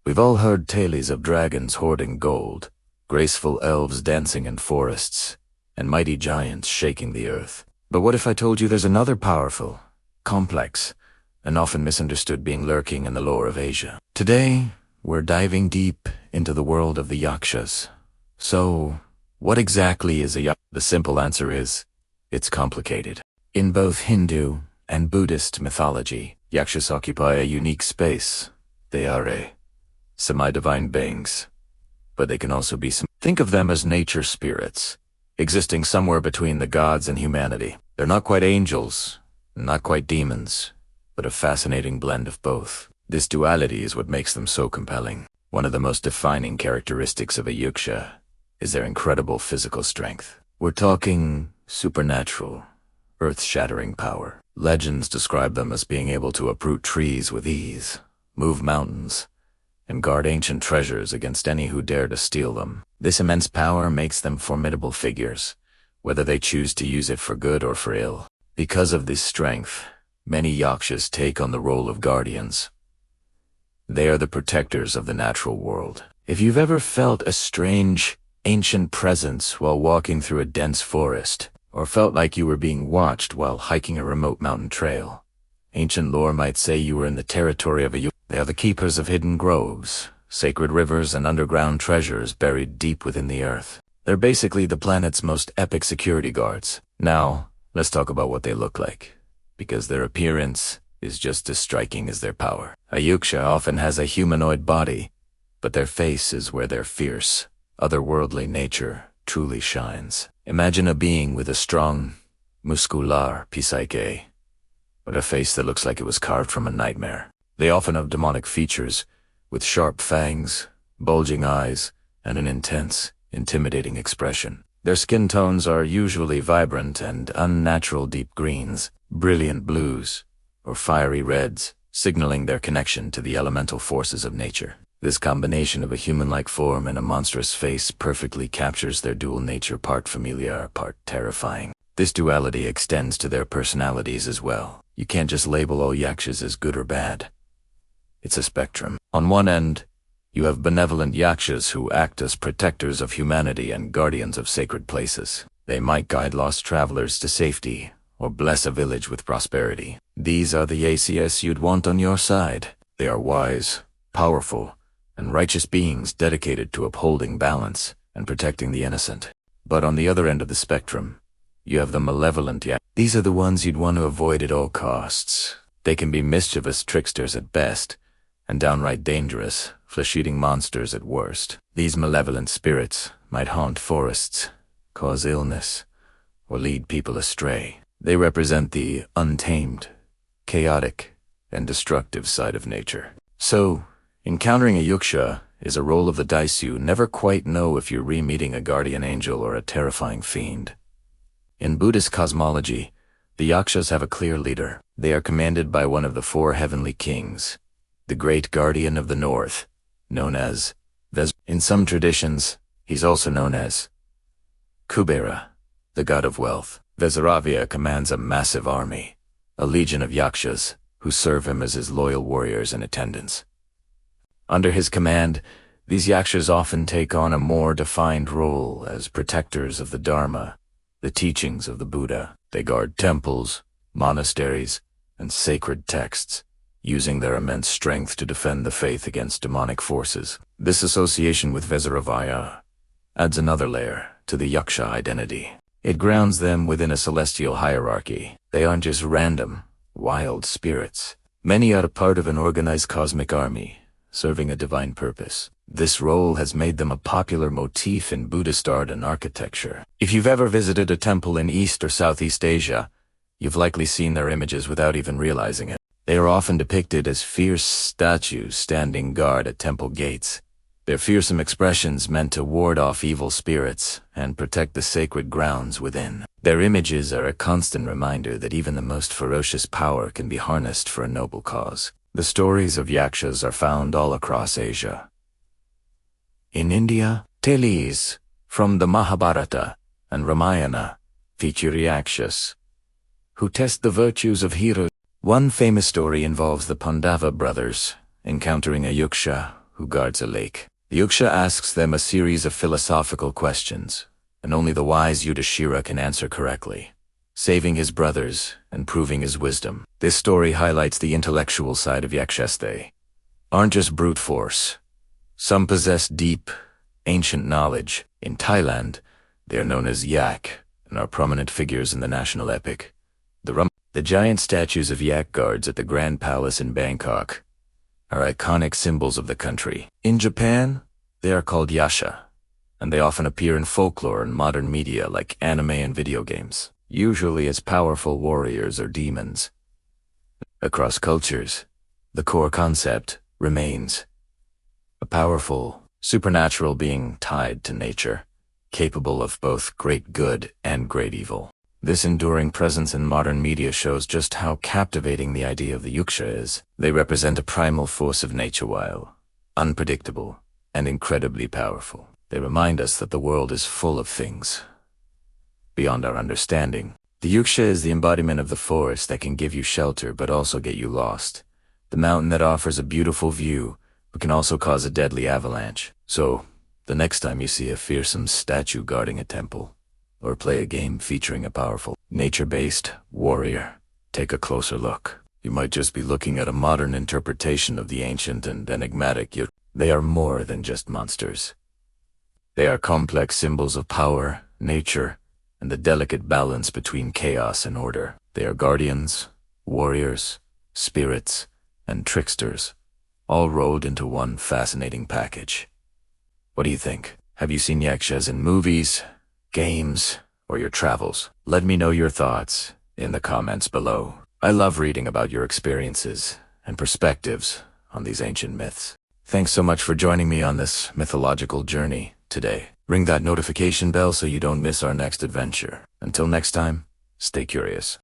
We've all heard tales of dragons hoarding gold, graceful elves dancing in forests, and mighty giants shaking the earth. But what if I told you there's another powerful, complex, and often misunderstood being lurking in the lore of Asia? Today, we're diving deep into the world of the Yakshas. So, what exactly is a Yaksha? The simple answer is, it's complicated. In both Hindu and Buddhist mythology, Yakshas occupy a unique space. They are semi-divine beings, but they can also be think of them as nature spirits, existing somewhere between the gods and humanity. They're not quite angels, not quite demons, but a fascinating blend of both. This duality is what makes them so compelling. One of the most defining characteristics of a Yaksha is their incredible physical strength. We're talking supernatural, earth-shattering power. Legends describe them as being able to uproot trees with ease, move mountains, and guard ancient treasures against any who dare to steal them. This immense power makes them formidable figures, whether they choose to use it for good or for ill. Because of this strength, many Yakshas take on the role of guardians. They are the protectors of the natural world. If you've ever felt a strange, ancient presence while walking through a dense forest, or felt like you were being watched while hiking a remote mountain trail, ancient lore might say you were in the territory of a Yaksha. They are the keepers of hidden groves, sacred rivers, and underground treasures buried deep within the earth. They're basically the planet's most epic security guards. Now, let's talk about what they look like, because their appearance is just as striking as their power. A Yaksha often has a humanoid body, but their face is where their fierce, otherworldly nature truly shines. Imagine a being with a strong, muscular psyche, but a face that looks like it was carved from a nightmare. They often have demonic features, with sharp fangs, bulging eyes, and an intense, intimidating expression. Their skin tones are usually vibrant and unnatural deep greens, brilliant blues, or fiery reds, signaling their connection to the elemental forces of nature. This combination of a human-like form and a monstrous face perfectly captures their dual nature, part familiar, part terrifying. This duality extends to their personalities as well. You can't just label all Yakshas as good or bad. It's a spectrum. On one end, you have benevolent Yakshas who act as protectors of humanity and guardians of sacred places. They might guide lost travelers to safety, or bless a village with prosperity. These are the Yakshas you'd want on your side. They are wise, powerful, and righteous beings dedicated to upholding balance and protecting the innocent. But on the other end of the spectrum, you have the malevolent Yakshas. These are the ones you'd want to avoid at all costs. They can be mischievous tricksters at best, and downright dangerous, flesh-eating monsters at worst. These malevolent spirits might haunt forests, cause illness, or lead people astray. They represent the untamed, chaotic, and destructive side of nature. So, encountering a Yaksha is a roll of the dice. You never quite know if you're re-meeting a guardian angel or a terrifying fiend. In Buddhist cosmology, the Yakshas have a clear leader. They are commanded by one of the four heavenly kings, the great guardian of the north, known as Ves. In some traditions, he's also known as Kubera, the god of wealth. Vesaravya commands a massive army, a legion of Yakshas, who serve him as his loyal warriors and attendants. Under his command, these Yakshas often take on a more defined role as protectors of the Dharma, the teachings of the Buddha. They guard temples, monasteries, and sacred texts, using their immense strength to defend the faith against demonic forces. This association with Vesaravya adds another layer to the Yaksha identity. It grounds them within a celestial hierarchy. They aren't just random, wild spirits. Many are a part of an organized cosmic army, serving a divine purpose. This role has made them a popular motif in Buddhist art and architecture. If you've ever visited a temple in East or Southeast Asia, you've likely seen their images without even realizing it. They are often depicted as fierce statues standing guard at temple gates, their fearsome expressions meant to ward off evil spirits and protect the sacred grounds within. Their images are a constant reminder that even the most ferocious power can be harnessed for a noble cause. The stories of Yakshas are found all across Asia. In India, tales from the Mahabharata and Ramayana feature Yakshas, who test the virtues of heroes. One famous story involves the Pandava brothers encountering a Yaksha who guards a lake. The Yaksha asks them a series of philosophical questions, and only the wise Yudhishthira can answer correctly, saving his brothers and proving his wisdom. This story highlights the intellectual side of Yakshas. They aren't just brute force. Some possess deep, ancient knowledge. In Thailand, they are known as Yak and are prominent figures in the national epic. The giant statues of Yak guards at the Grand Palace in Bangkok are iconic symbols of the country. In Japan, they are called Yaksha, and they often appear in folklore and modern media like anime and video games, usually as powerful warriors or demons. Across cultures, the core concept remains a powerful, supernatural being tied to nature, capable of both great good and great evil. This enduring presence in modern media shows just how captivating the idea of the Yaksha is. They represent a primal force of nature while unpredictable and incredibly powerful. They remind us that the world is full of things beyond our understanding. The Yaksha is the embodiment of the forest that can give you shelter but also get you lost. The mountain that offers a beautiful view but can also cause a deadly avalanche. So, the next time you see a fearsome statue guarding a temple, or play a game featuring a powerful, nature-based warrior, take a closer look. You might just be looking at a modern interpretation of the ancient and enigmatic Yaksha. They are more than just monsters. They are complex symbols of power, nature, and the delicate balance between chaos and order. They are guardians, warriors, spirits, and tricksters, all rolled into one fascinating package. What do you think? Have you seen Yakshas in movies, games, or your travels? Let me know your thoughts in the comments below. I love reading about your experiences and perspectives on these ancient myths. Thanks so much for joining me on this mythological journey today. Ring that notification bell so you don't miss our next adventure. Until next time, stay curious.